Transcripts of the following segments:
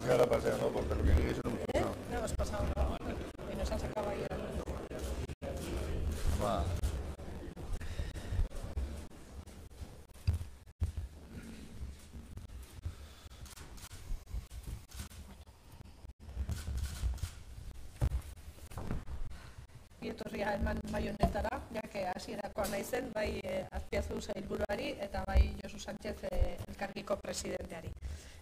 ya la pasé, ¿no? Porque lo que queréis es mucho. No hemos pasado nada. Y nos han sacado ahí el... Va. Ietorria eman bai honetara, jake hasierakoa naizen, bai Azpiazu sailburuari eta bai Josu Sánchez elkargiko presidenteari.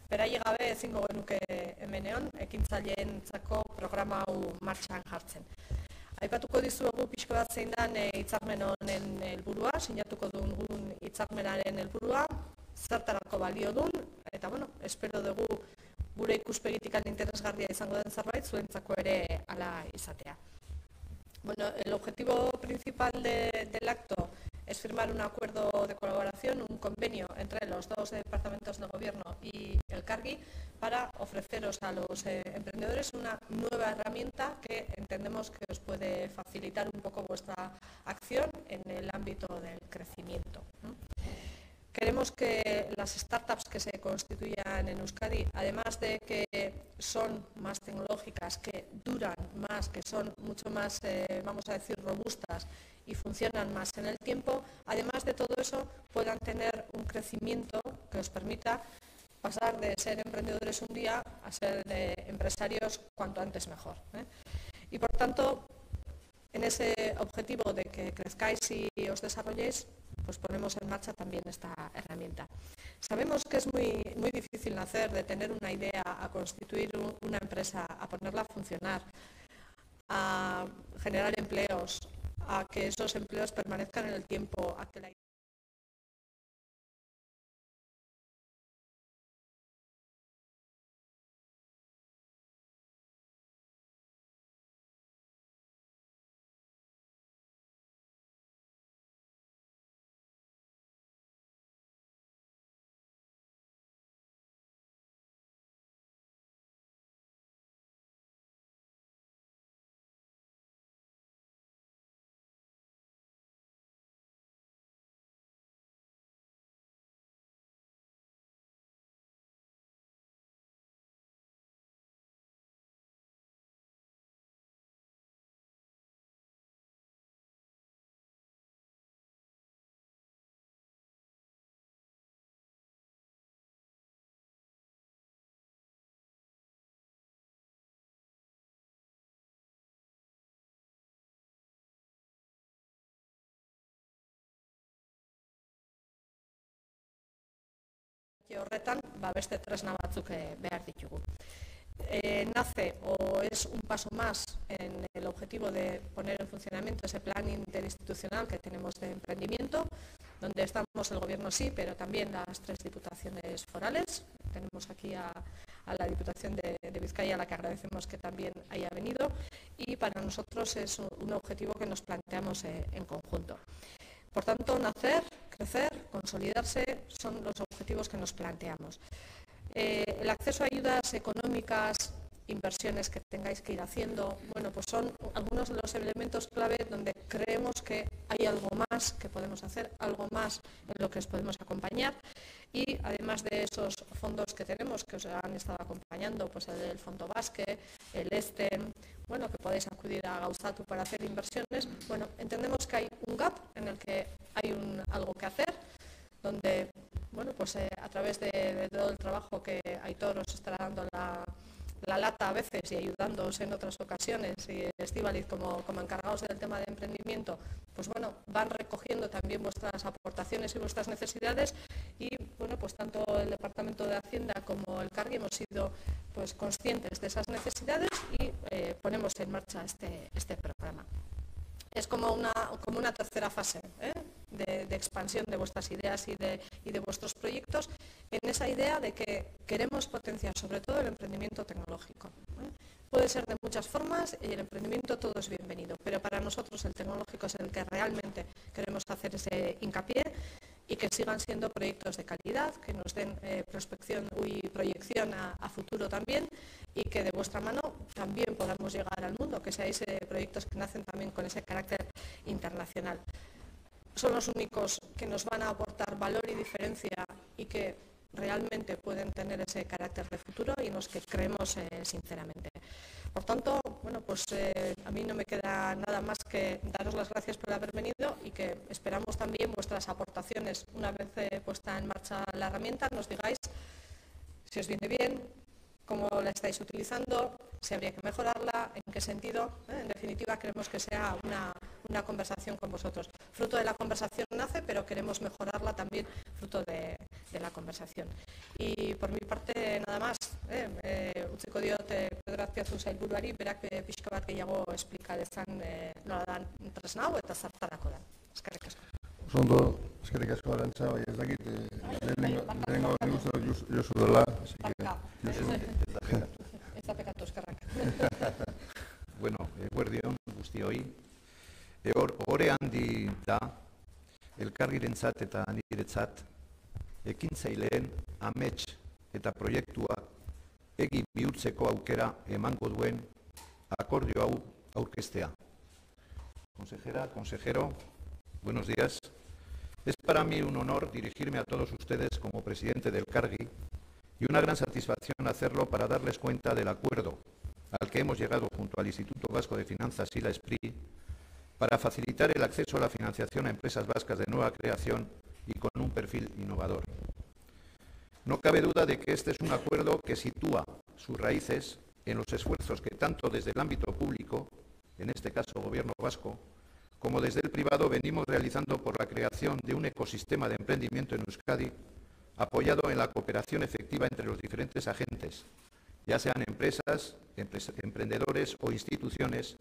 Beraiek gabe ezingo genuke hemen egon, ekintzaileentzako programa hau martxan jartzen. Aipatuko dizuegu pixko bat zein den hitzarmen honen helburua, sinatuko dugun hitzarmenaren helburua, zertarako balio dun, eta bueno, espero dugu gure ikuspegitik interesgarria izango den zerbait, zuentzako ere hala izatea. Bueno, el objetivo principal del acto es firmar un acuerdo de colaboración, un convenio entre los dos departamentos de gobierno y el CARGI para ofreceros a los emprendedores una nueva herramienta que entendemos que os puede facilitar un poco vuestra acción en el ámbito del crecimiento. Queremos que las startups que se constituyan en Euskadi, además de que son más tecnológicas, que duran más, que son mucho más, vamos a decir, robustas y funcionan más en el tiempo, además de todo eso puedan tener un crecimiento que os permita pasar de ser emprendedores un día a ser empresarios cuanto antes mejor. Y por tanto, en ese objetivo de que crezcáis y os desarrolléis, pues ponemos en marcha también esta herramienta. Sabemos que es muy difícil nacer, de tener una idea, a constituir una empresa, a ponerla a funcionar, a generar empleos, a que esos empleos permanezcan en el tiempo, a que la horretan beste tresna batzuk behar ditugu. Nace o es un paso más en el objetivo de poner en funcionamiento ese plan interinstitucional que tenemos de emprendimiento, donde estamos el gobierno sí, pero también las 3 diputaciones forales. Tenemos aquí a la Diputación de Vizcaya, a la que agradecemos que también haya venido, y para nosotros es un objetivo que nos planteamos en conjunto. Por tanto, nacer, crecer, consolidarse son los objetivos que nos planteamos. El acceso a ayudas económicas, inversiones que tengáis que ir haciendo, bueno, pues son algunos de los elementos clave donde creemos que hay algo más que podemos hacer, algo más en lo que os podemos acompañar, y además de esos fondos que tenemos, que os han estado acompañando, pues el del Fondo Basque, el ESTEM, bueno, que podéis acudir a Gauzatu para hacer inversiones, bueno, entendemos que hay un gap en el que hay algo que hacer, donde, bueno, pues a través de todo el trabajo que Aitor os estará dando la lata a veces y ayudándoos en otras ocasiones, y Estíbaliz como encargados del tema de emprendimiento, pues bueno, van recogiendo también vuestras aportaciones y vuestras necesidades, y bueno, pues tanto el Departamento de Hacienda como el CARGI hemos sido pues conscientes de esas necesidades y ponemos en marcha este programa. Es como una tercera fase de expansión de vuestras ideas y de vuestros proyectos, en esa idea de que queremos potenciar sobre todo el emprendimiento tecnológico. Puede ser de muchas formas y el emprendimiento todo es bienvenido, pero para nosotros el tecnológico es el que realmente queremos hacer ese hincapié, y que sigan siendo proyectos de calidad, que nos den prospección y proyección a futuro también, y que de vuestra mano también podamos llegar al mundo, que seáis proyectos que nacen también con ese carácter internacional. Son los únicos que nos van a aportar valor y diferencia, y que realmente pueden tener ese carácter de futuro y en los que creemos sinceramente. Por tanto, bueno, pues a mí no me queda nada más que daros las gracias por haber venido y que esperamos también vuestras aportaciones una vez puesta en marcha la herramienta. Nos digáis si os viene bien, cómo la estáis utilizando, si habría que mejorarla, en qué sentido. En definitiva, queremos que sea una conversación con vosotros. Fruto de la conversación nace, pero queremos mejorarla también fruto de la conversación. Y por mi parte, nada más. Utziko diot Pedro Azpiazu sailburuari, berak pixka bat gehiago esplika dezan nola dan tresna hau eta zertarako da. Eskerrik asko. Ondo, eskerrik asko Arantxa, bai ez dakit, lehenengo Josu dela, así que... Ez da pekatu, eskerrak. Bueno, eguerdion guztioi. Ohore handi da, elkargirentzat eta niretzat, ekintzaileen amets eta proiektua egi bihurtzeko aukera emango duen akordio hau aurkeztea. Consejera, consejero, buenos días. Es para mí un honor dirigirme a todos ustedes como presidente del Elkargi y una gran satisfacción hacerlo para darles cuenta del acuerdo al que hemos llegado junto al Instituto Vasco de Finanzas y la SPRI para facilitar el acceso a la financiación a empresas vascas de nueva creación y con un perfil innovador. No cabe duda de que este es un acuerdo que sitúa sus raíces en los esfuerzos que tanto desde el ámbito público, en este caso Gobierno vasco, como desde el privado venimos realizando por la creación de un ecosistema de emprendimiento en Euskadi apoyado en la cooperación efectiva entre los diferentes agentes, ya sean empresas, emprendedores o instituciones,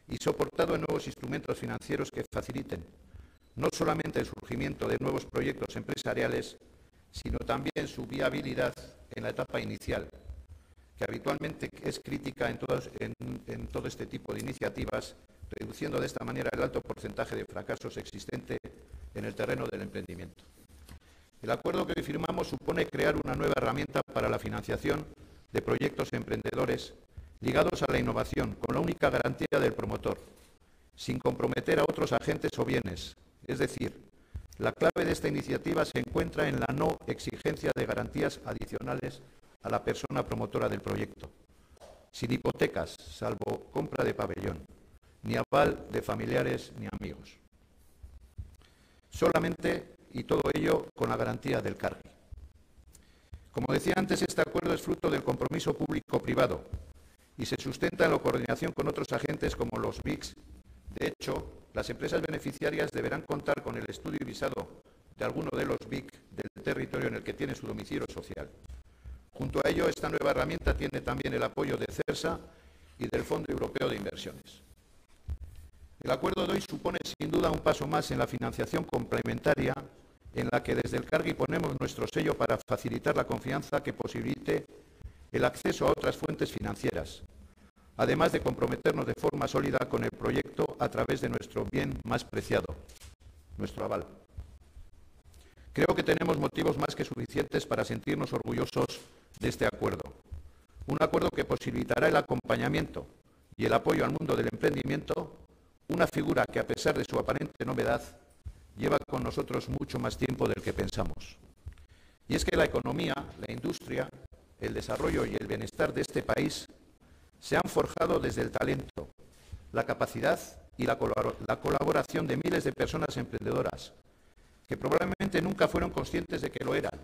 y soportado en nuevos instrumentos financieros que faciliten no solamente el surgimiento de nuevos proyectos empresariales, sino también su viabilidad en la etapa inicial, que habitualmente es crítica en todo este tipo de iniciativas, reduciendo de esta manera el alto porcentaje de fracasos existente en el terreno del emprendimiento. El acuerdo que hoy firmamos supone crear una nueva herramienta para la financiación de proyectos emprendedores ligados a la innovación, con la única garantía del promotor, sin comprometer a otros agentes o bienes. Es decir, la clave de esta iniciativa se encuentra en la no exigencia de garantías adicionales a la persona promotora del proyecto, sin hipotecas, salvo compra de pabellón, ni aval de familiares ni amigos. Solamente, y todo ello con la garantía del Elkargi. Como decía antes, este acuerdo es fruto del compromiso público-privado y se sustenta en la coordinación con otros agentes como los BICs. De hecho, las empresas beneficiarias deberán contar con el estudio y visado de alguno de los BIC del territorio en el que tiene su domicilio social. Junto a ello, esta nueva herramienta tiene también el apoyo de CERSA y del Fondo Europeo de Inversiones. El acuerdo de hoy supone sin duda un paso más en la financiación complementaria en la que desde el Elkargi ponemos nuestro sello para facilitar la confianza que posibilite el acceso a otras fuentes financieras, además de comprometernos de forma sólida con el proyecto a través de nuestro bien más preciado, nuestro aval. Creo que tenemos motivos más que suficientes para sentirnos orgullosos de este acuerdo. Un acuerdo que posibilitará el acompañamiento y el apoyo al mundo del emprendimiento, una figura que a pesar de su aparente novedad, lleva con nosotros mucho más tiempo del que pensamos. Y es que la economía, la industria, el desarrollo y el bienestar de este país se han forjado desde el talento, la capacidad y la colaboración de miles de personas emprendedoras que probablemente nunca fueron conscientes de que lo eran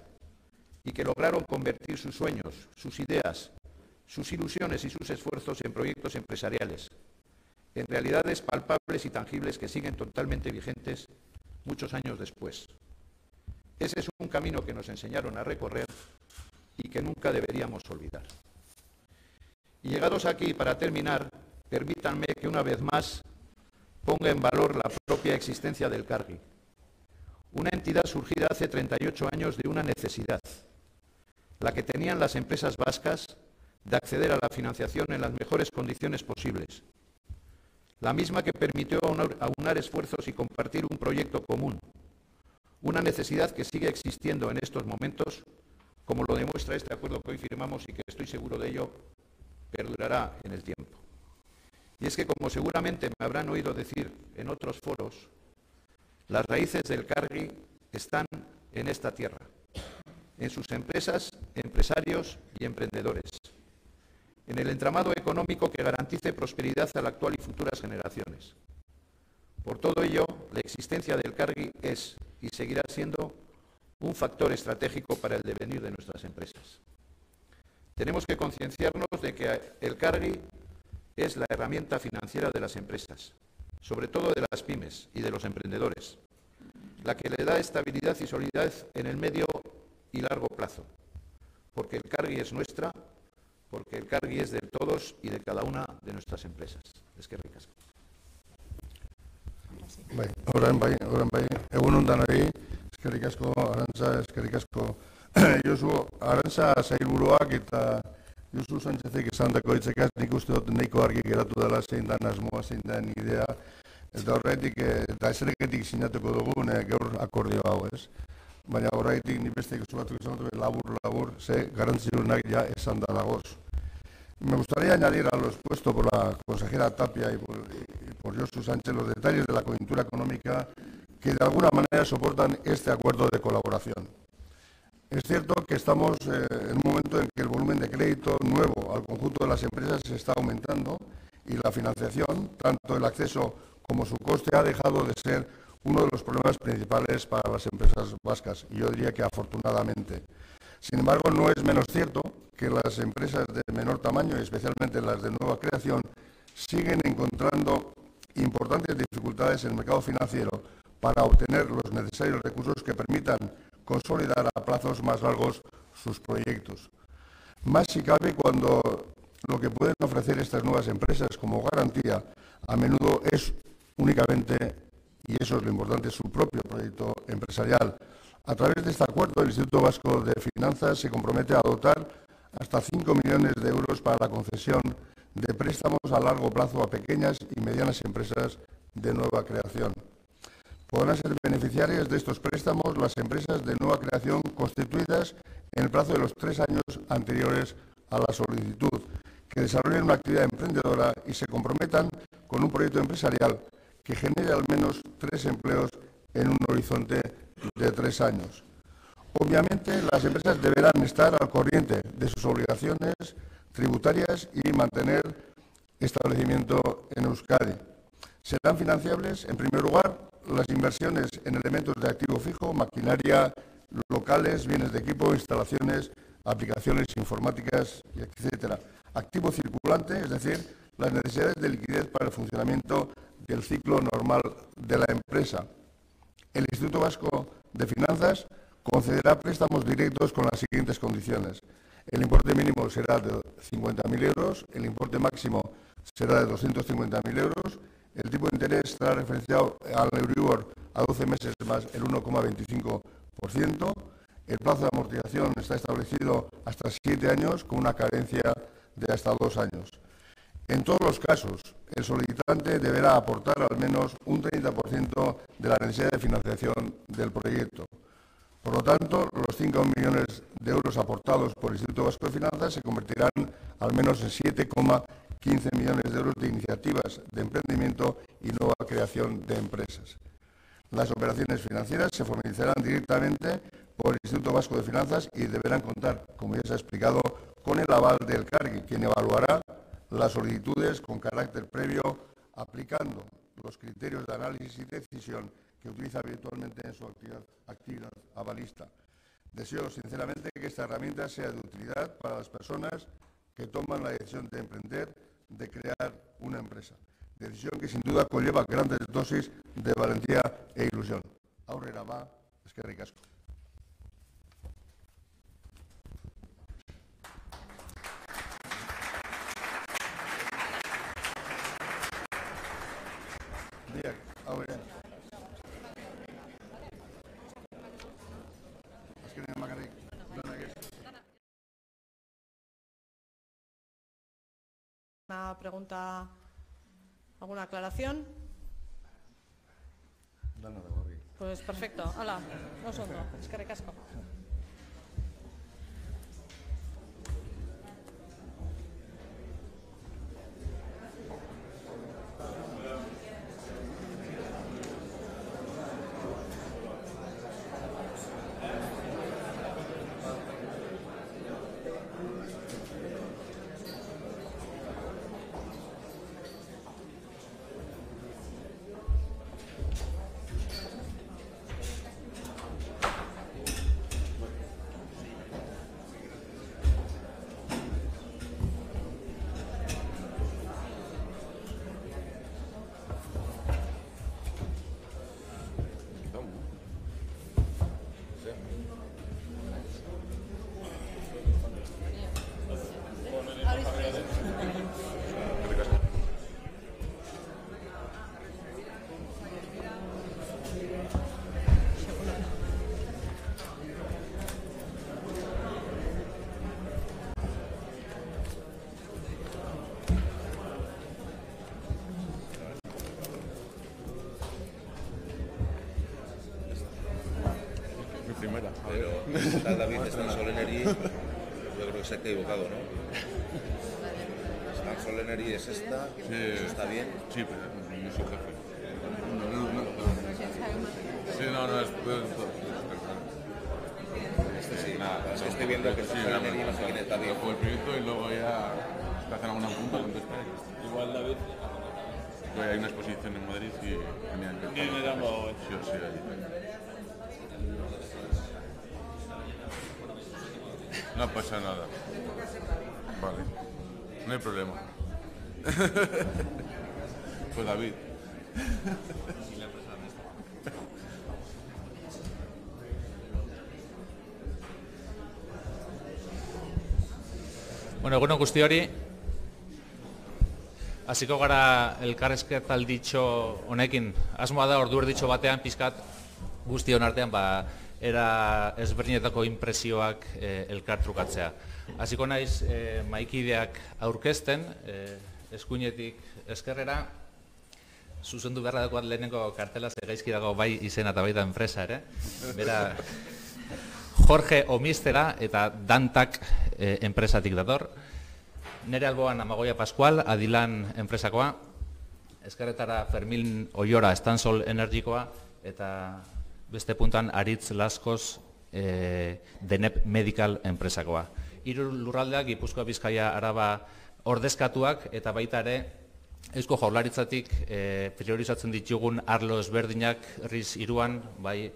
y que lograron convertir sus sueños, sus ideas, sus ilusiones y sus esfuerzos en proyectos empresariales, en realidades palpables y tangibles que siguen totalmente vigentes muchos años después. Ese es un camino que nos enseñaron a recorrer y que nunca deberíamos olvidar. Y llegados aquí, para terminar, permítanme que una vez más ponga en valor la propia existencia del Elkargi, una entidad surgida hace 38 años de una necesidad, la que tenían las empresas vascas de acceder a la financiación en las mejores condiciones posibles, la misma que permitió aunar esfuerzos y compartir un proyecto común, una necesidad que sigue existiendo en estos momentos, como lo demuestra este acuerdo que hoy firmamos y que estoy seguro de ello perdurará en el tiempo. Y es que, como seguramente me habrán oído decir en otros foros, las raíces del Elkargi están en esta tierra, en sus empresas, empresarios y emprendedores, en el entramado económico que garantice prosperidad a la actual y futuras generaciones. Por todo ello, la existencia del Cargi es y seguirá siendo un factor estratégico para el devenir de nuestras empresas. Tenemos que concienciarnos de que el Cargi es la herramienta financiera de las empresas, sobre todo de las pymes y de los emprendedores, la que le da estabilidad y solidez en el medio y largo plazo, porque el Cargi es nuestra, porque el Cargi es de todos y de cada una de nuestras empresas. Eskerrik asko. Orain bai, egun ondan hori, eskerrik asko, Arantza, eskerrik asko. Josu, Arantza sailburuak eta Josu Sánchezek esandako hitzekaz, nik uste dut nahiko argi geratu dela zein dan asmoa, zein dan idea, eta horretik, eta ezereketik sinatuko dugun gaur akordio hau, ez? Baina horretik ni beste batzuk esan dut labur, ze garantziunak ja esan da dagoz. Me gustaría añadir a lo expuesto por la consejera Tapia y por Josu Sánchez los detalles de la coyuntura económica que de alguna manera soportan este acuerdo de colaboración. Es cierto que estamos en un momento en que el volumen de crédito nuevo al conjunto de las empresas se está aumentando y la financiación, tanto el acceso como su coste, ha dejado de ser uno de los problemas principales para las empresas vascas, y yo diría que afortunadamente. Sin embargo, no es menos cierto que las empresas de menor tamaño, y especialmente las de nueva creación, siguen encontrando importantes dificultades en el mercado financiero para obtener los necesarios recursos que permitan consolidar a plazos más largos sus proyectos. Más si cabe cuando lo que pueden ofrecer estas nuevas empresas como garantía a menudo es únicamente, y eso es lo importante, su propio proyecto empresarial. A través de este acuerdo, el Instituto Vasco de Finanzas se compromete a dotar hasta 5 millones de euros para la concesión de préstamos a largo plazo a pequeñas y medianas empresas de nueva creación. Podrán ser beneficiarias de estos préstamos las empresas de nueva creación constituidas en el plazo de los 3 años anteriores a la solicitud, que desarrollen una actividad emprendedora y se comprometan con un proyecto empresarial que genere al menos 3 empleos en un horizonte de 3 años. Obviamente, las empresas deberán estar al corriente de sus obligaciones tributarias y mantener establecimiento en Euskadi. Serán financiables, en primer lugar, las inversiones en elementos de activo fijo, maquinaria, locales, bienes de equipo, instalaciones, aplicaciones informáticas, etc. Activo circulante, es decir, las necesidades de liquidez para el funcionamiento del ciclo normal de la empresa. El Instituto Vasco de Finanzas concederá préstamos directos con las siguientes condiciones. El importe mínimo será de 50.000 euros, el importe máximo será de 250.000 euros, el tipo de interés estará referenciado al Euribor a 12 meses más el 1,25%, el plazo de amortización está establecido hasta 7 años con una carencia de hasta 2 años. En todos los casos, el solicitante deberá aportar al menos un 30% de la necesidad de financiación del proyecto. Por lo tanto, los 5 millones de euros aportados por el Instituto Vasco de Finanzas se convertirán al menos en 7,15 millones de euros de iniciativas de emprendimiento y nueva creación de empresas. Las operaciones financieras se formalizarán directamente por el Instituto Vasco de Finanzas y deberán contar, como ya se ha explicado, con el aval del Cargi, quien evaluará las solicitudes con carácter previo aplicando los criterios de análisis y decisión que utiliza habitualmente en su actividad avalista. Deseo sinceramente que esta herramienta sea de utilidad para las personas que toman la decisión de emprender, de crear una empresa. Decisión que sin duda conlleva grandes dosis de valentía e ilusión. Aurrera va, eskerrik asko. ¿Una pregunta, alguna aclaración? Pues perfecto. Hala, oso ondo, eskerrik asko. primera. Pero tal David Stan Sol Energy, yo creo que se ha equivocado, ¿no? Stan Sol Energy es esta, Sí, eso está bien. Sí, pero no soy jefe. Sí, no, es... Sí, Nada, es que estoy viendo que Stan Sol Energy no sé quién está bien. Fue el proyecto y luego ya te hacen alguna pregunta, contestar. Igual David. Pues hay una exposición en Madrid y tenían que... Ni me llamo hoy. Sí o sí, allí. No pasa nada. Vale. No hay problema. Pues David. Bueno, egunon guzti hori. Hasiko gara elkarrizketalditxo honekin. Asmoa da ordu erditxo batean pizkat guztion artean era ezberdinetako inpresioak elkartrukatzea. Hasiko naiz maikideak aurkezten, eskuinetik eskerrera, zuzendu beharra dagoat lehenengo kartela, ze gaizki dago bai izena eta baita enpresa ere. Bera, Jorge Omistera eta Dantak enpresatik dator. Nere alboan Amagoia Pascual, Adilan enpresakoa. Eskerretara Fermín Ollora, Stan Sol Energikoa. Eta beste puntan Aritz Laskoz, Denep Medical enpresakoa. Hiru lurraldeak, Gipuzkoa, Bizkaia, Araba ordezkatuak eta baita ere Eusko Jaurlaritzatik priorizatzen ditugun arlo ezberdinak RIS 3an, bai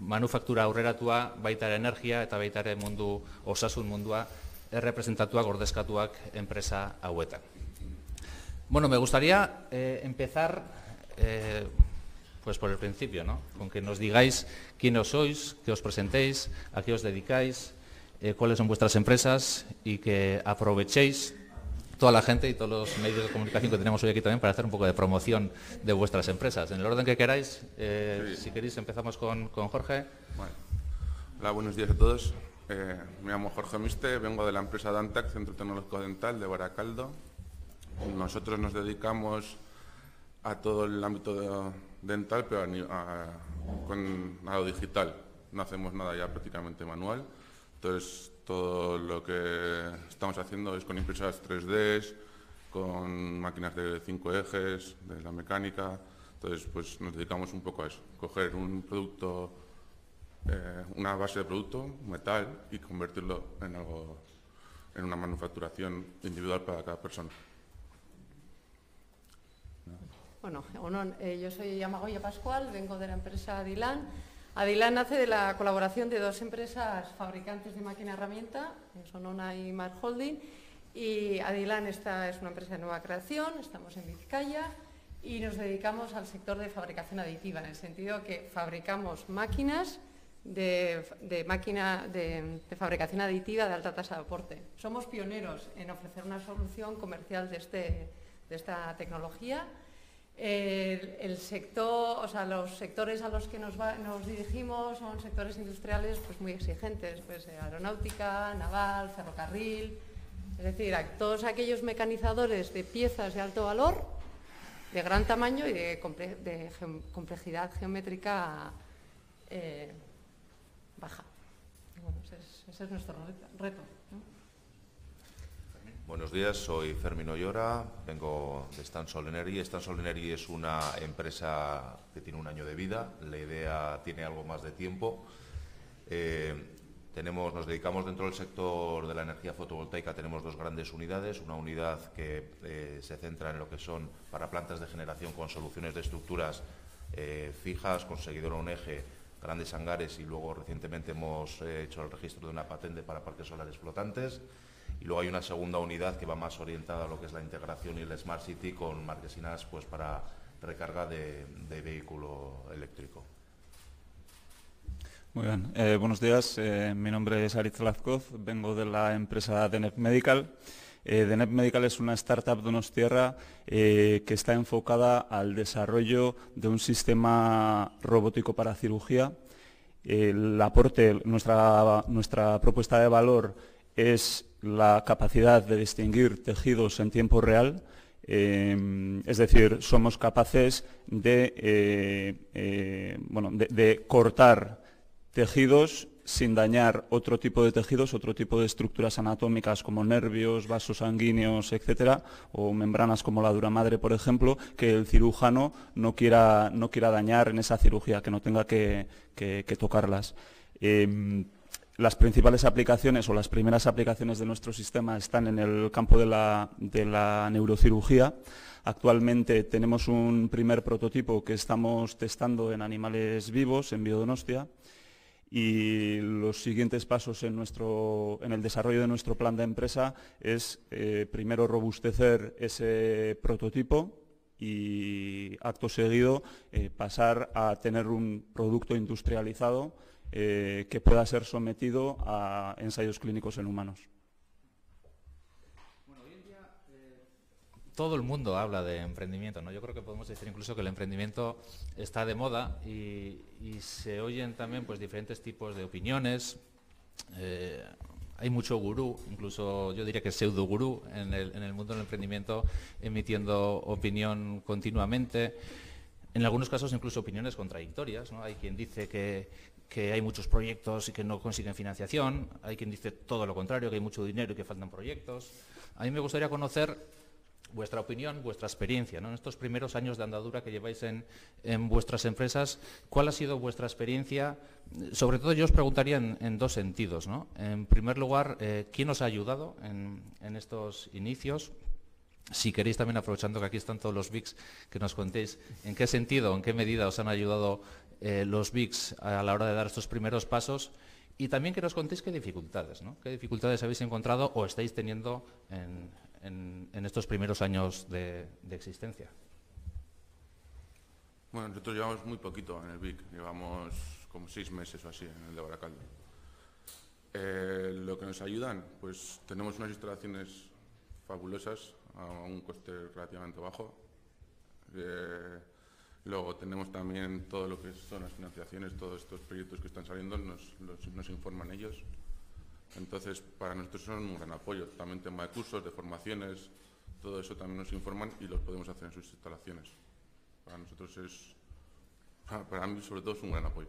manufaktura aurreratua, baita ere energia eta baita ere mundu osasun mundua errepresentatuak, ordezkatuak enpresa hauetan. Bueno, me gustaría empezar pues por el principio, ¿no? Con que nos digáis quiénes sois, que os presentéis, a qué os dedicáis, cuáles son vuestras empresas y que aprovechéis toda la gente y todos los medios de comunicación que tenemos hoy aquí también para hacer un poco de promoción de vuestras empresas. En el orden que queráis, sí. Si queréis empezamos con Jorge. Bueno. Hola, buenos días a todos. Me llamo Jorge Miste, vengo de la empresa Dantac, Centro Tecnológico Dental de Baracaldo. Nosotros nos dedicamos a todo el ámbito dental, pero con lo digital. No hacemos nada ya prácticamente manual. Entonces, todo lo que estamos haciendo es con impresoras 3D, con máquinas de 5 ejes, de la mecánica. Entonces, pues nos dedicamos un poco a eso, coger un producto, una base de producto, metal, y convertirlo en algo, en una manufacturación individual para cada persona. Bueno, yo soy Amagoia Pascual, vengo de la empresa Adilan. Adilan nace de la colaboración de dos empresas fabricantes de máquina herramienta, Sonona y Mar Holding, y Adilan esta es una empresa de nueva creación, estamos en Vizcaya y nos dedicamos al sector de fabricación aditiva, en el sentido que fabricamos máquinas de fabricación aditiva de alta tasa de aporte. Somos pioneros en ofrecer una solución comercial de esta tecnología. El sector, o sea, los sectores a los que nos dirigimos son sectores industriales pues muy exigentes, pues aeronáutica, naval, ferrocarril, es decir, a todos aquellos mecanizadores de piezas de alto valor, de gran tamaño y de complejidad geométrica baja. Bueno, ese es nuestro reto, ¿no? Buenos días, soy Fermín Ollora, vengo de Stan Sol Energy. Stan Sol Energy es una empresa que tiene un año de vida, la idea tiene algo más de tiempo. Nos dedicamos dentro del sector de la energía fotovoltaica, tenemos dos grandes unidades, una unidad que se centra en lo que son para plantas de generación con soluciones de estructuras fijas, con seguidor a un eje, grandes hangares y luego recientemente hemos hecho el registro de una patente para parques solares flotantes. Y luego hay una segunda unidad que va más orientada a lo que es la integración y el Smart City con marquesinas pues, para recarga de vehículo eléctrico. Muy bien, buenos días. Mi nombre es Aritz Laskoz, vengo de la empresa Denep Medical. Denep Medical es una startup de Donostiarra que está enfocada al desarrollo de un sistema robótico para cirugía. El aporte, nuestra propuesta de valor es la capacidad de distinguir tejidos en tiempo real, es decir, somos capaces de cortar tejidos sin dañar otro tipo de tejidos, otro tipo de estructuras anatómicas como nervios, vasos sanguíneos, etcétera, o membranas como la duramadre, por ejemplo, que el cirujano no quiera dañar en esa cirugía, que no tenga que tocarlas. Las principales aplicaciones o las primeras aplicaciones de nuestro sistema están en el campo de la neurocirugía. Actualmente tenemos un primer prototipo que estamos testando en animales vivos, en Biodonostia, y los siguientes pasos en el desarrollo de nuestro plan de empresa es primero robustecer ese prototipo y acto seguido pasar a tener un producto industrializado que pueda ser sometido a ensayos clínicos en humanos. Bueno, hoy en día todo el mundo habla de emprendimiento, ¿no? Yo creo que podemos decir incluso que el emprendimiento está de moda y se oyen también pues diferentes tipos de opiniones. Hay mucho gurú, incluso yo diría que pseudo gurú en el mundo del emprendimiento, emitiendo opinión continuamente. En algunos casos incluso opiniones contradictorias, ¿no? Hay quien dice que hay muchos proyectos y que no consiguen financiación, hay quien dice todo lo contrario, que hay mucho dinero y que faltan proyectos. A mí me gustaría conocer vuestra opinión, vuestra experiencia, ¿no? En estos primeros años de andadura que lleváis en vuestras empresas, ¿cuál ha sido vuestra experiencia? Sobre todo yo os preguntaría en dos sentidos, ¿no? En primer lugar, ¿quién os ha ayudado en estos inicios? Si queréis también, aprovechando que aquí están todos los BICs, que nos contéis en qué sentido, en qué medida os han ayudado los BICs a la hora de dar estos primeros pasos, y también que nos contéis qué dificultades, ¿no? ¿Qué dificultades habéis encontrado o estáis teniendo en estos primeros años de existencia? Bueno, nosotros llevamos muy poquito en el BIC, llevamos como 6 meses o así en el de Baracaldo. Lo que nos ayudan, pues tenemos unas instalaciones fabulosas a un coste relativamente bajo. Luego tenemos también todo lo que son las financiaciones, todos estos proyectos que están saliendo nos informan ellos. Entonces, para nosotros son un gran apoyo. También tema de cursos, de formaciones, todo eso también nos informan y los podemos hacer en sus instalaciones. Para nosotros para mí sobre todo es un gran apoyo.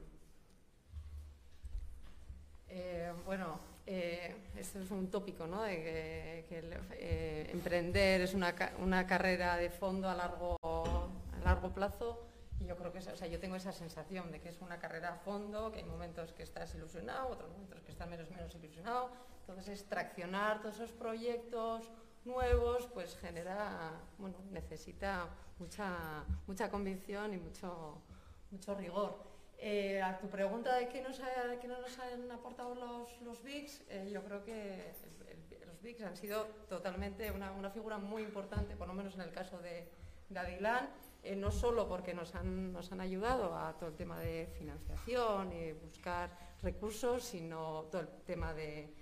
Esto es un tópico, ¿no? De que emprender es una carrera de fondo a largo plazo. Y yo creo que yo tengo esa sensación de que es una carrera a fondo, que hay momentos que estás ilusionado, otros momentos que estás menos ilusionado. Entonces, traccionar todos esos proyectos nuevos, pues necesita mucha convicción y mucho rigor. A tu pregunta de qué nos han aportado los BICs, yo creo que los BICs han sido totalmente una figura muy importante, por lo menos en el caso de Adilán. No solo porque nos han ayudado a todo el tema de financiación y buscar recursos, sino todo el tema de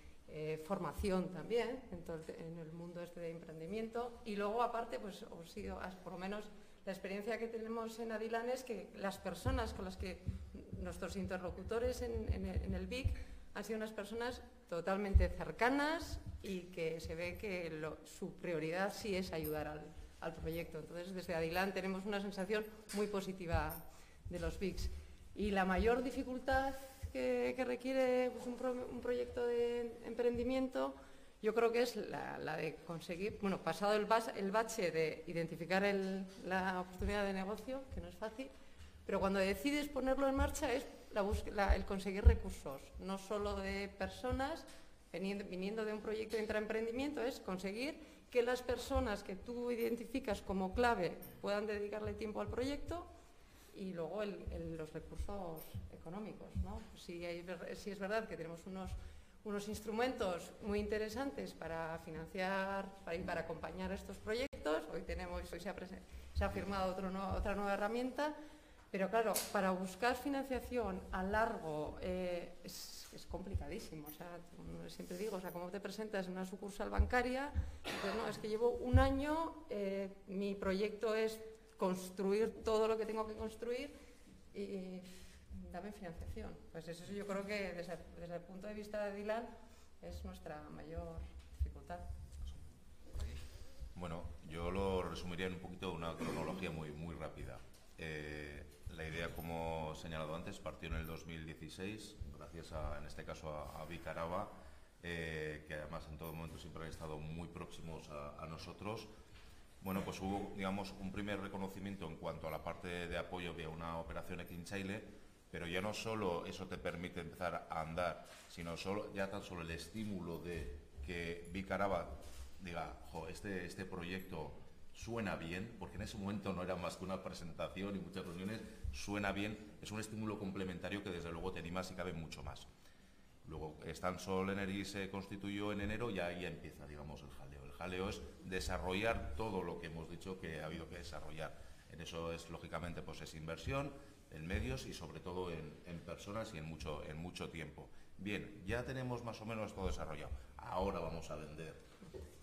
formación también en el mundo de emprendimiento. Y luego, aparte, pues por lo menos la experiencia que tenemos en Adilán es que las personas con las que nuestros interlocutores en el BIC han sido unas personas totalmente cercanas y que se ve que su prioridad sí es ayudar al proyecto. Entonces, desde Adilán tenemos una sensación muy positiva de los BICs. Y la mayor dificultad que requiere pues, un proyecto de emprendimiento, yo creo que es la de conseguir, pasado el bache de identificar la oportunidad de negocio, que no es fácil, pero cuando decides ponerlo en marcha es el conseguir recursos, no solo de personas, viniendo de un proyecto de intraemprendimiento, es conseguir que las personas que tú identificas como clave puedan dedicarle tiempo al proyecto y luego los recursos económicos, ¿no? Sí es verdad que tenemos unos instrumentos muy interesantes para financiar y para acompañar estos proyectos. Hoy se ha firmado otra nueva herramienta, pero claro, para buscar financiación a largo es complicadísimo. O sea, siempre digo, ¿cómo te presentas en una sucursal bancaria? Pues no, es que llevo un año, mi proyecto es construir todo lo que tengo que construir y dame financiación. Pues eso yo creo que desde el punto de vista de Adilán es nuestra mayor dificultad. Bueno, yo lo resumiría en un poquito una cronología muy rápida. La idea, como he señalado antes, partió en el 2016, gracias en este caso a Vic Araba, que además en todo momento siempre han estado muy próximos a nosotros. Bueno, pues hubo, digamos, un primer reconocimiento en cuanto a la parte de apoyo de una operación aquí en Chile, pero ya no solo eso te permite empezar a andar, sino ya tan solo el estímulo de que Vic Araba diga, jo, este proyecto suena bien, porque en ese momento no era más que una presentación y muchas reuniones, suena bien, es un estímulo complementario que desde luego te anima si cabe mucho más. Luego, Stansol Energy se constituyó en enero y ahí empieza, digamos, el jaleo. El jaleo es desarrollar todo lo que hemos dicho que ha habido que desarrollar. En eso es, lógicamente, pues es inversión en medios y sobre todo en personas y en mucho tiempo. Bien, ya tenemos más o menos todo desarrollado. Ahora vamos a vender.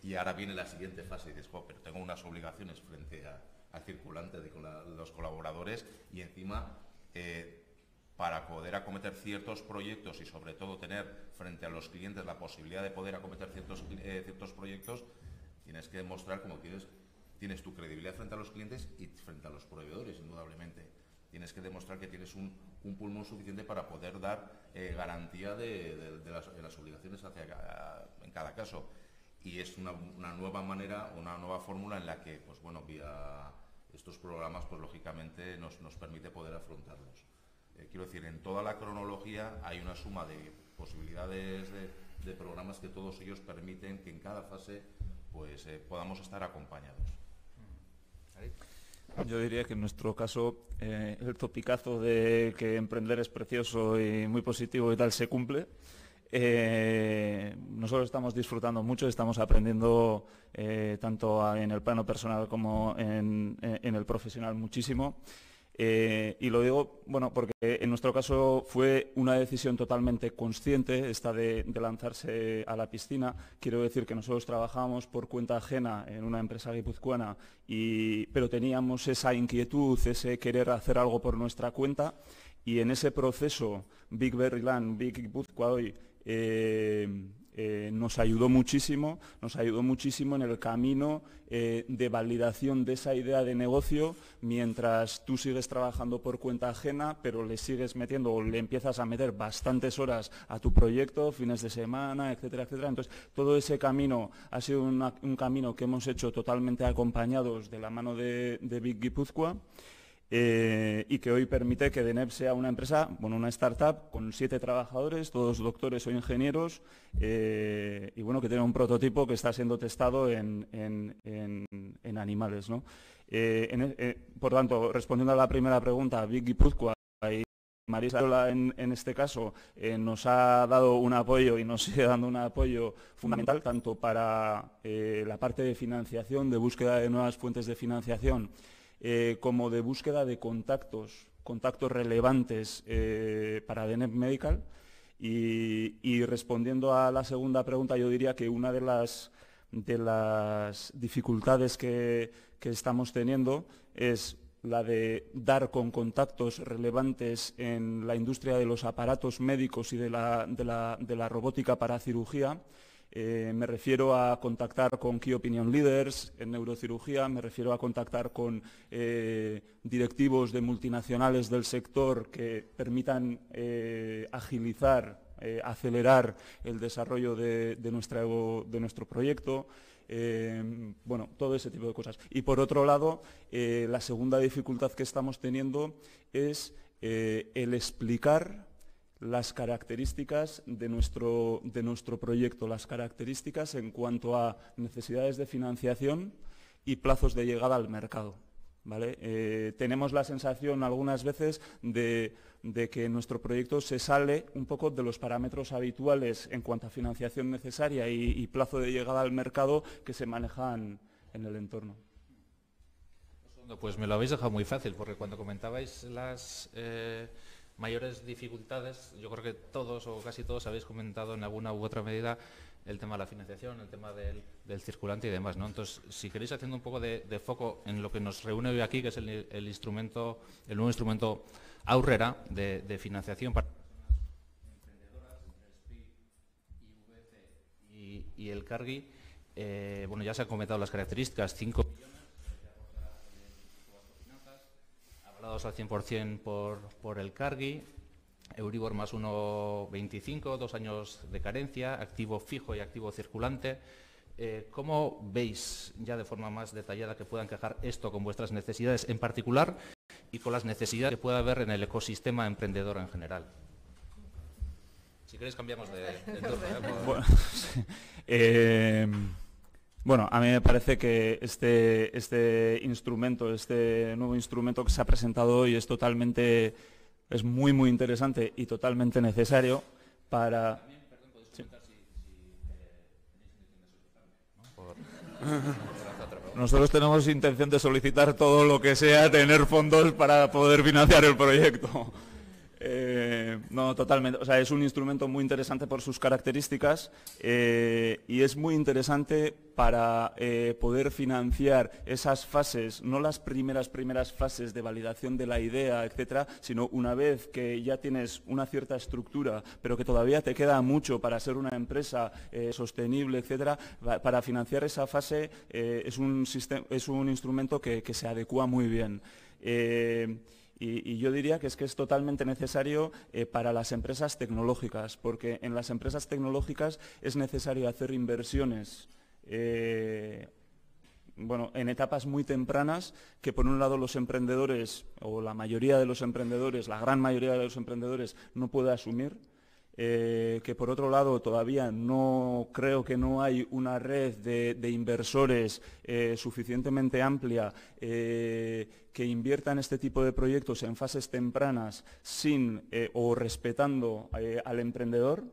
Y ahora viene la siguiente fase y dices, jo, pero tengo unas obligaciones frente al circulante de los colaboradores y encima para poder acometer ciertos proyectos y sobre todo tener frente a los clientes la posibilidad de poder acometer ciertos proyectos, tienes que demostrar como tienes tu credibilidad frente a los clientes y frente a los proveedores, indudablemente. Tienes que demostrar que tienes un pulmón suficiente para poder dar garantía de las obligaciones en cada caso. Y es una nueva manera, una nueva fórmula en la que, pues bueno, vía estos programas, pues lógicamente nos permite poder afrontarlos. Quiero decir, en toda la cronología hay una suma de posibilidades de programas que todos ellos permiten que en cada fase pues podamos estar acompañados. Yo diría que en nuestro caso el topicazo de que emprender es precioso y muy positivo y tal se cumple. Nosotros estamos disfrutando mucho, estamos aprendiendo tanto en el plano personal como en el profesional muchísimo. Y lo digo, bueno, porque en nuestro caso fue una decisión totalmente consciente esta de lanzarse a la piscina. Quiero decir que nosotros trabajábamos por cuenta ajena en una empresa guipuzcoana, pero teníamos esa inquietud, ese querer hacer algo por nuestra cuenta, y en ese proceso Vic Berry Land, Vic Guipúzcoa hoy, nos ayudó muchísimo en el camino de validación de esa idea de negocio, mientras tú sigues trabajando por cuenta ajena, pero le sigues metiendo o le empiezas a meter bastantes horas a tu proyecto, fines de semana, etcétera, etcétera. Entonces, todo ese camino ha sido un camino que hemos hecho totalmente acompañados de la mano de Vic Guipúzcoa. Y que hoy permite que DENEP sea una empresa, bueno, una startup con 7 trabajadores, todos doctores o ingenieros, y bueno, que tiene un prototipo que está siendo testado en animales, ¿no? Por tanto, respondiendo a la primera pregunta, Vic Guipúzcoa y Marisa en este caso nos ha dado un apoyo y nos sigue dando un apoyo fundamental tanto para la parte de financiación, de búsqueda de nuevas fuentes de financiación, como de búsqueda de contactos relevantes para DENEP Medical. Y respondiendo a la segunda pregunta, yo diría que una de las dificultades que estamos teniendo es la de dar con contactos relevantes en la industria de los aparatos médicos y de la robótica para cirugía. Me refiero a contactar con Key Opinion Leaders en neurocirugía, me refiero a contactar con directivos de multinacionales del sector que permitan agilizar, acelerar el desarrollo de nuestro proyecto. Bueno, todo ese tipo de cosas. Y por otro lado, la segunda dificultad que estamos teniendo es el explicar las características de nuestro proyecto, las características en cuanto a necesidades de financiación y plazos de llegada al mercado, ¿vale? Tenemos la sensación algunas veces de que nuestro proyecto se sale un poco de los parámetros habituales en cuanto a financiación necesaria y plazo de llegada al mercado que se manejan en el entorno. Pues me lo habéis dejado muy fácil, porque cuando comentabais las mayores dificultades, yo creo que todos o casi todos habéis comentado en alguna u otra medida el tema de la financiación, el tema del circulante y demás, ¿no? Entonces, si queréis haciendo un poco de foco en lo que nos reúne hoy aquí, que es el nuevo instrumento Aurrera de financiación para emprendedoras, SPI, IVC y el Cargi. Bueno, ya se han comentado las características, 5 millones. Avalados financiados al 100% por el Cargi, Euribor más 1,25, 2 años de carencia, activo fijo y activo circulante. ¿Cómo veis ya de forma más detallada que pueda encajar esto con vuestras necesidades en particular y con las necesidades que pueda haber en el ecosistema emprendedor en general? Si queréis cambiamos de turno. Bueno, a mí me parece que este instrumento, este nuevo instrumento que se ha presentado hoy es muy, muy interesante y totalmente necesario para... Sí. Nosotros tenemos intención de solicitar todo lo que sea tener fondos para poder financiar el proyecto. No, totalmente. O sea, es un instrumento muy interesante por sus características y es muy interesante para poder financiar esas fases, no las primeras fases de validación de la idea, etcétera, sino una vez que ya tienes una cierta estructura, pero que todavía te queda mucho para ser una empresa sostenible, etcétera. Para financiar esa fase es un instrumento que se adecua muy bien. Y yo diría que es totalmente necesario para las empresas tecnológicas, porque en las empresas tecnológicas es necesario hacer inversiones en etapas muy tempranas, que por un lado los emprendedores, o la mayoría de los emprendedores, la gran mayoría de los emprendedores, no puede asumir. Que por otro lado todavía creo que no hay una red de inversores suficientemente amplia que invierta en este tipo de proyectos en fases tempranas o respetando al emprendedor.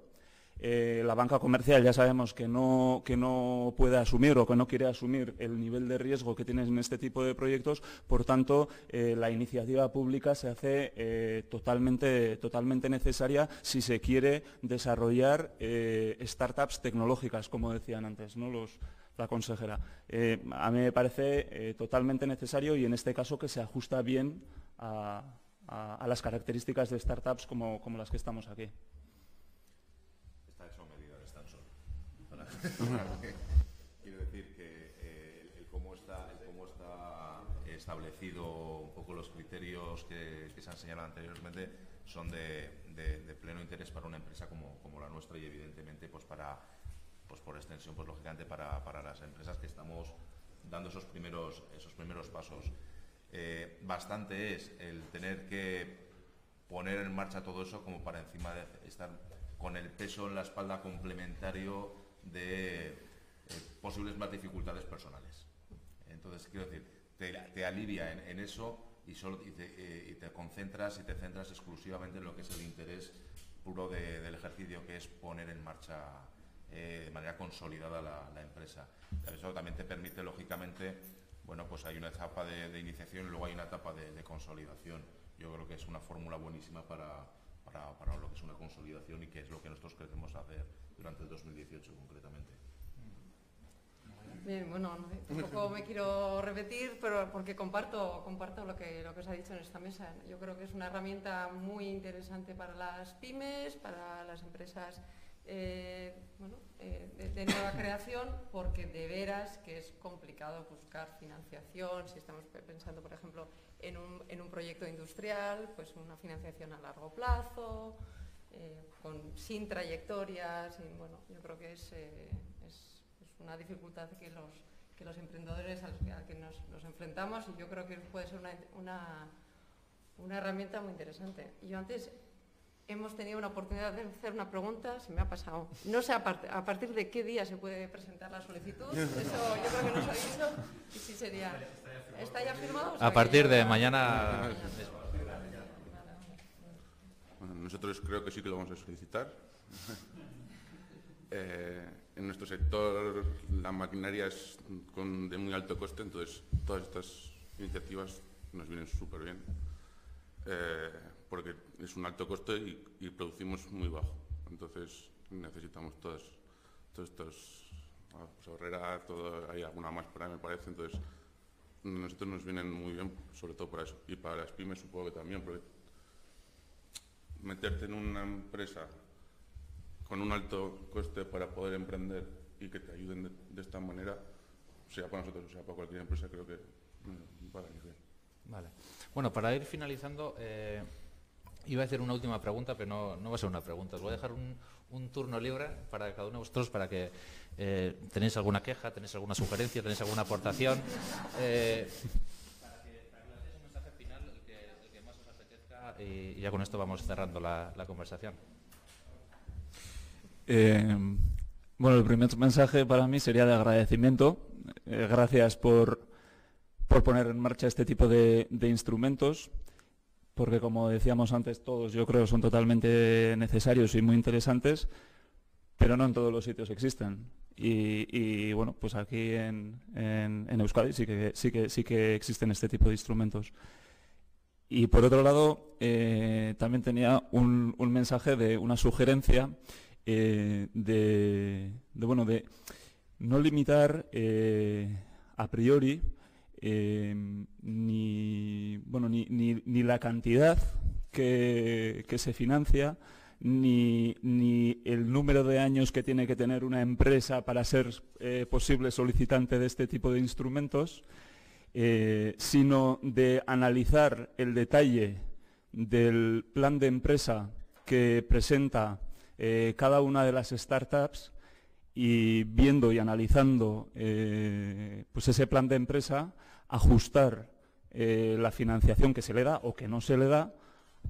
La banca comercial ya sabemos que no puede asumir o que no quiere asumir el nivel de riesgo que tienen en este tipo de proyectos. Por tanto, la iniciativa pública se hace totalmente necesaria si se quiere desarrollar startups tecnológicas, como decían antes, ¿no? La consejera. A mí me parece totalmente necesario y en este caso que se ajusta bien a las características de startups como las que estamos aquí. Quiero decir que el cómo está establecido un poco los criterios que se han señalado anteriormente son de pleno interés para una empresa como la nuestra y evidentemente pues por extensión pues lógicamente para las empresas que estamos dando esos primeros pasos. Bastante es el tener que poner en marcha todo eso como para encima de estar con el peso en la espalda complementario de posibles más dificultades personales. Entonces, quiero decir, te alivia en eso y te concentras y te centras exclusivamente en lo que es el interés puro del ejercicio, que es poner en marcha de manera consolidada la empresa. Eso también te permite, lógicamente, bueno, pues hay una etapa de iniciación y luego hay una etapa de consolidación. Yo creo que es una fórmula buenísima para lo que es una consolidación y que es lo que nosotros queremos hacer durante el 2018 concretamente. Bien, bueno, tampoco me quiero repetir, pero porque comparto lo que se ha dicho en esta mesa. Yo creo que es una herramienta muy interesante para las pymes, para las empresas de nueva creación, porque de veras que es complicado buscar financiación. Si estamos pensando, por ejemplo, en un proyecto industrial, pues una financiación a largo plazo, sin trayectorias, y bueno, yo creo que es una dificultad que los emprendedores a que nos enfrentamos, y yo creo que puede ser una herramienta muy interesante. Y yo antes hemos tenido una oportunidad de hacer una pregunta, se me ha pasado. No sé a partir de qué día se puede presentar la solicitud, eso yo creo que nos ha dicho, y sí sería... ¿Está ya firmado? A partir de mañana... Bueno, nosotros creo que sí que lo vamos a solicitar. En nuestro sector la maquinaria es de muy alto coste, entonces todas estas iniciativas nos vienen súper bien, porque es un alto coste y producimos muy bajo. Entonces necesitamos todos estos, Herrera, hay alguna más por ahí me parece, entonces nosotros nos vienen muy bien, sobre todo para eso. Y para las pymes supongo que también, porque meterte en una empresa con un alto coste para poder emprender y que te ayuden de esta manera, sea para nosotros o sea para cualquier empresa, creo que va a venir bien. Vale. Bueno, Bueno, para ir finalizando, iba a hacer una última pregunta, pero no va a ser una pregunta. Os voy a dejar un turno libre para cada uno de vosotros, para que tenéis alguna queja, tenéis alguna sugerencia, tenéis alguna aportación. Para que le deis un mensaje final, el que más os apetezca, y ya con esto vamos cerrando la conversación. Bueno, el primer mensaje para mí sería de agradecimiento. Gracias por poner en marcha este tipo de instrumentos, porque como decíamos antes, todos yo creo son totalmente necesarios y muy interesantes, pero no en todos los sitios existen. Y bueno, pues aquí en Euskadi sí que existen este tipo de instrumentos. Y por otro lado, también tenía un mensaje de una sugerencia de no limitar a priori ni la cantidad que se financia, ni el número de años que tiene que tener una empresa para ser posible solicitante de este tipo de instrumentos, sino de analizar el detalle del plan de empresa que presenta cada una de las startups, y viendo y analizando pues ese plan de empresa, ajustar la financiación que se le da o que no se le da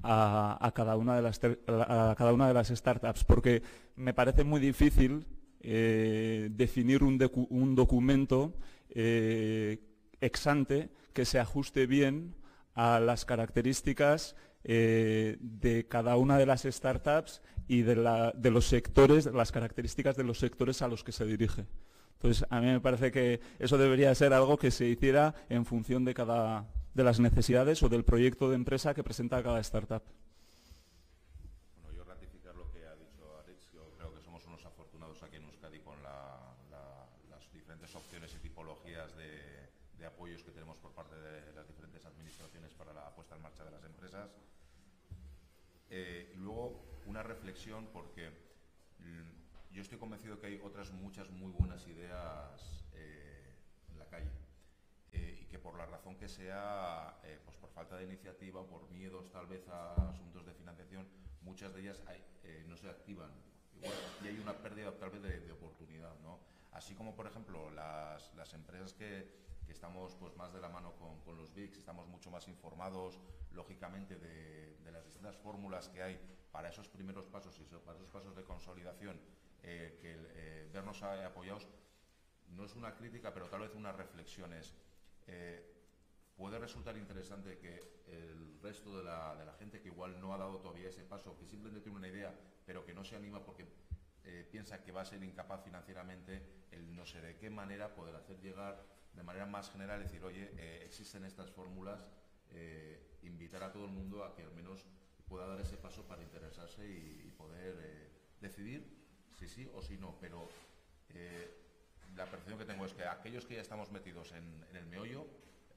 a cada una de las startups, porque me parece muy difícil definir un documento ex ante que se ajuste bien a las características de cada una de las startups y de los sectores, las características de los sectores a los que se dirige. Entonces, a mí me parece que eso debería ser algo que se hiciera en función de las necesidades o del proyecto de empresa que presenta cada startup. Bueno, yo ratificar lo que ha dicho Alex. Yo creo que somos unos afortunados aquí en Euskadi con las diferentes opciones y tipologías de apoyos que tenemos por parte de las diferentes administraciones para la puesta en marcha de las empresas. Y luego una reflexión, porque yo estoy convencido que hay otras muchas muy buenas ideas en la calle, y que por la razón que sea, pues por falta de iniciativa o por miedos tal vez a asuntos de financiación, muchas de ellas no se activan. Y hay una pérdida tal vez de oportunidad, ¿no? Así como, por ejemplo, las empresas que estamos pues más de la mano con los BICs, estamos mucho más informados, lógicamente, de las distintas fórmulas que hay para esos primeros pasos y para esos pasos de consolidación, vernos apoyados no es una crítica, pero tal vez unas reflexiones. Puede resultar interesante que el resto de la gente que igual no ha dado todavía ese paso, que simplemente tiene una idea, pero que no se anima porque piensa que va a ser incapaz financieramente, el no sé de qué manera poder hacer llegar de manera más general, decir, oye, existen estas fórmulas, invitar a todo el mundo a que al menos pueda dar ese paso para interesarse y poder decidir si sí o si no. Pero la percepción que tengo es que aquellos que ya estamos metidos en el meollo,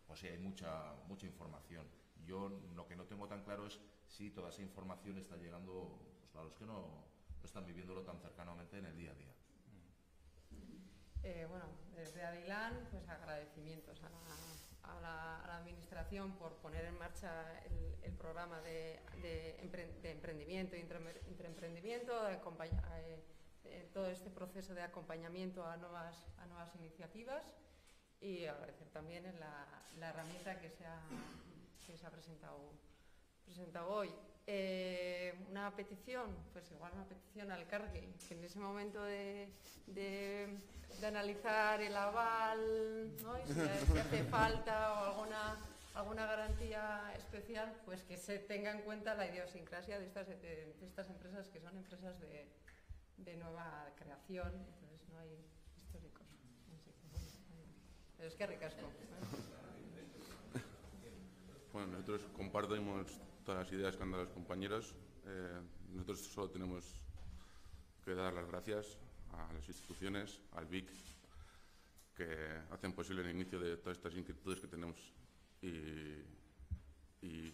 pues sí, hay mucha información. Yo lo que no tengo tan claro es si toda esa información está llegando pues, a los que no están viviéndolo tan cercanamente en el día a día. Bueno, desde Adilán, pues agradecimientos a la Administración por poner en marcha el programa de emprendimiento y intraemprendimiento, todo este proceso de acompañamiento a nuevas iniciativas, y agradecer también la herramienta que se ha presentado hoy. Una petición, pues igual una petición al Cargill, que en ese momento de analizar el aval, ¿no? Y si hace falta o alguna garantía especial, pues que se tenga en cuenta la idiosincrasia de estas empresas, que son empresas de nueva creación, entonces no hay históricos. Pero es que ricasco. Bueno, nosotros compartimos todas las ideas que han dado los compañeros. Nosotros solo tenemos que dar las gracias a las instituciones, al BIC, que hacen posible el inicio de todas estas inquietudes que tenemos y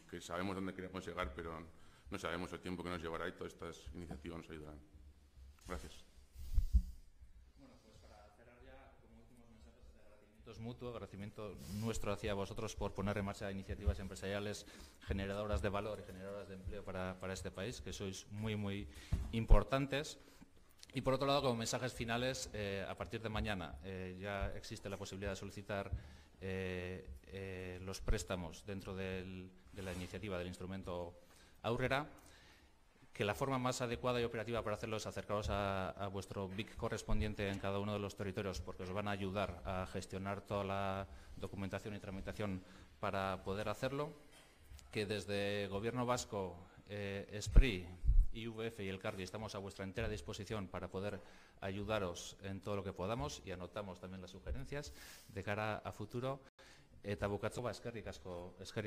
que sabemos dónde queremos llegar, pero no sabemos el tiempo que nos llevará y todas estas iniciativas nos ayudarán. Gracias. Bueno, pues para cerrar ya, como últimos mensajes de agradecimientos, es mutuo, agradecimiento nuestro hacia vosotros por poner en marcha iniciativas empresariales generadoras de valor y generadoras de empleo para este país, que sois muy, muy importantes. Y por otro lado, como mensajes finales, a partir de mañana ya existe la posibilidad de solicitar los préstamos dentro de la iniciativa del instrumento Aurrera, que la forma más adecuada y operativa para hacerlo es acercaros a vuestro BIC correspondiente en cada uno de los territorios, porque os van a ayudar a gestionar toda la documentación y tramitación para poder hacerlo, que desde Gobierno Vasco, SPRI, IVF y el CARGI estamos a vuestra entera disposición para poder ayudaros en todo lo que podamos, y anotamos también las sugerencias de cara a futuro. Eta bukatzeko eskerrik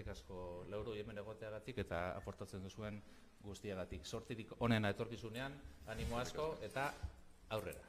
asko Lauro hemen egoteagatik eta aportatzen duzuen guztiagatik. Sortirik onena etorkizunean, animo asko eta aurrera.